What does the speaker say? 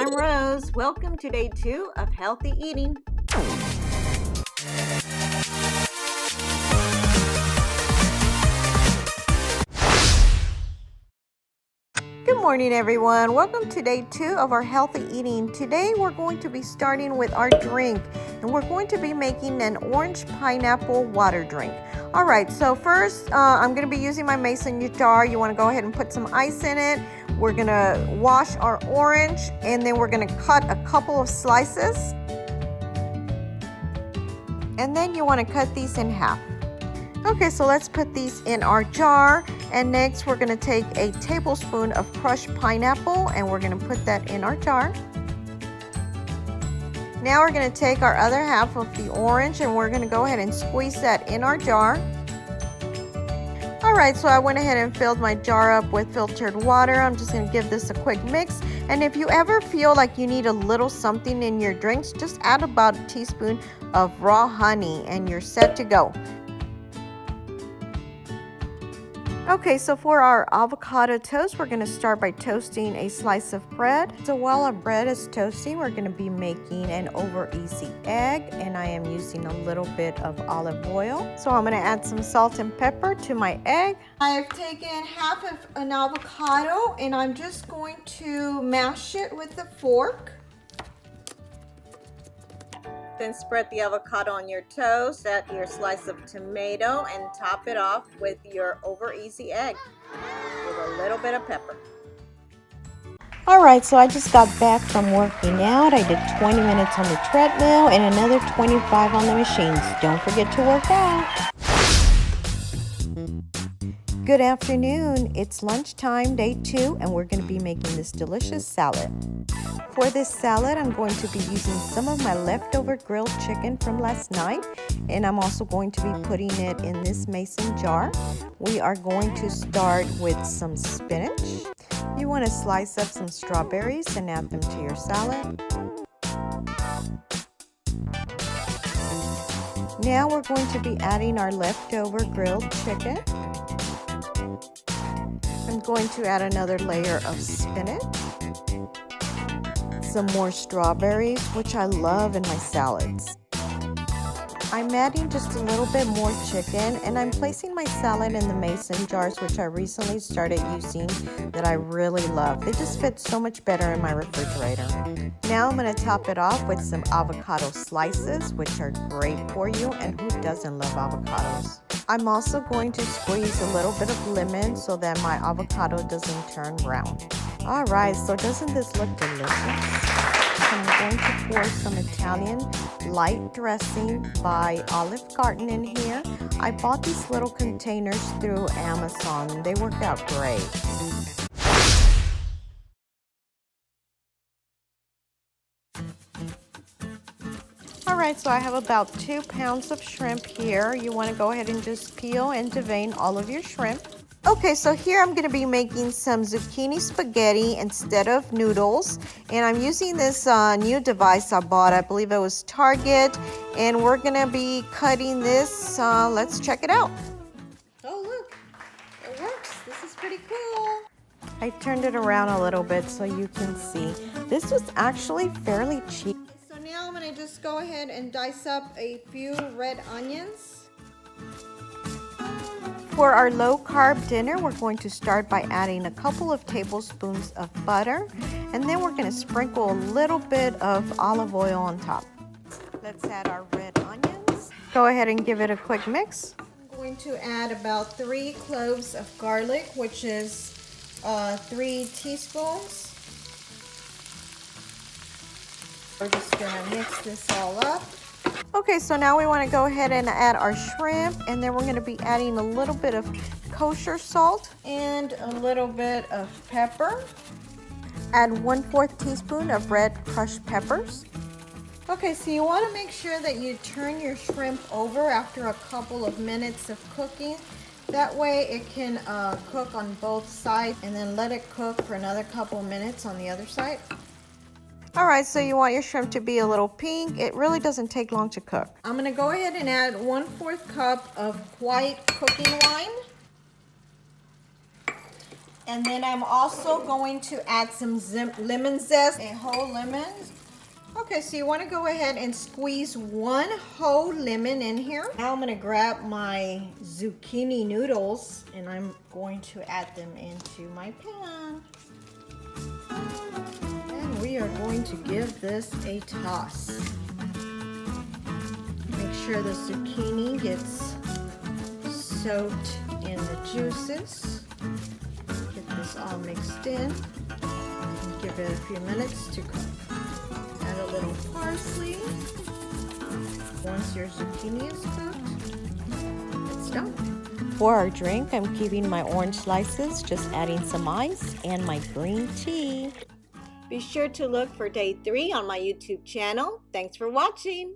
I'm Rose. Welcome to day 2 of healthy eating. Good morning, everyone. Welcome to day 2 of our healthy eating. Today we're going to be starting with our drink, and we're going to be making an orange pineapple water drink. All right, so first I'm going to be using my mason jar. You want to go ahead and put some ice in it. We're going to wash our orange, and then we're going to cut a couple of slices. And then you want to cut these in half. Okay, so let's put these in our jar. And next we're going to take a tablespoon of crushed pineapple, and we're going to put that in our jar. Now we're going to take our other half of the orange, and we're going to go ahead and squeeze that in our jar. Alright, so I went ahead and filled my jar up with filtered water. I'm just going to give this a quick mix. And if you ever feel like you need a little something in your drinks, just add about a teaspoon of raw honey and you're set to go. Okay, so for our avocado toast, we're going to start by toasting a slice of bread. So while our bread is toasting, we're going to be making an over easy egg, and I am using a little bit of olive oil. So I'm going to add some salt and pepper to my egg. I've taken half of an avocado, and I'm just going to mash it with a fork. Then spread the avocado on your toast, add your slice of tomato, and top it off with your over easy egg with a little bit of pepper. Alright, so I just got back from working out. I did 20 minutes on the treadmill and another 25 on the machines. Don't forget to work out. Good afternoon. It's lunchtime, day 2, and we're going to be making this delicious salad. For this salad, I'm going to be using some of my leftover grilled chicken from last night, and I'm also going to be putting it in this mason jar. We are going to start with some spinach. You want to slice up some strawberries and add them to your salad. Now we're going to be adding our leftover grilled chicken. I'm going to add another layer of spinach. Some more strawberries, which I love in my salads. I'm adding just a little bit more chicken, and I'm placing my salad in the mason jars, which I recently started using, that I really love. They just fit so much better in my refrigerator. Now I'm going to top it off with some avocado slices, which are great for you, and who doesn't love avocados? I'm also going to squeeze a little bit of lemon so that my avocado doesn't turn brown. Alright, so doesn't this look delicious? I'm going to pour some Italian light dressing by Olive Garden in here. I bought these little containers through Amazon, and they worked out great. Alright, so I have about 2 pounds of shrimp here. You want to go ahead and just peel and devein all of your shrimp. Okay, so here I'm going to be making some zucchini spaghetti instead of noodles. And I'm using this new device I bought. I believe it was Target. And we're going to be cutting this. Let's check it out. Oh, look. It works. This is pretty cool. I turned it around a little bit so you can see. This was actually fairly cheap. So now I'm going to just go ahead and dice up a few red onions. For our low-carb dinner, we're going to start by adding a couple of tablespoons of butter, and then we're going to sprinkle a little bit of olive oil on top. Let's add our red onions. Go ahead and give it a quick mix. I'm going to add about 3 cloves of garlic, which is 3 teaspoons. We're just going to mix this all up. Okay, so now we want to go ahead and add our shrimp, and then we're going to be adding a little bit of kosher salt and a little bit of pepper. Add 1/4 teaspoon of red crushed peppers. Okay, so you want to make sure that you turn your shrimp over after a couple of minutes of cooking. That way it can cook on both sides, and then let it cook for another couple of minutes on the other side. Alright, so you want your shrimp to be a little pink. It really doesn't take long to cook. I'm going to go ahead and add 1/4 cup of white cooking wine. And then I'm also going to add some lemon zest, a whole lemon. Okay, so you want to go ahead and squeeze one whole lemon in here. Now I'm going to grab my zucchini noodles and I'm going to add them into my pan. And we are going to give this a toss. Make sure the zucchini gets soaked in the juices. Get this all mixed in. And give it a few minutes to cook. Add a little parsley. Once your zucchini is cooked, it's done. For our drink, I'm keeping my orange slices, just adding some ice and my green tea. Be sure to look for day 3 on my YouTube channel. Thanks for watching.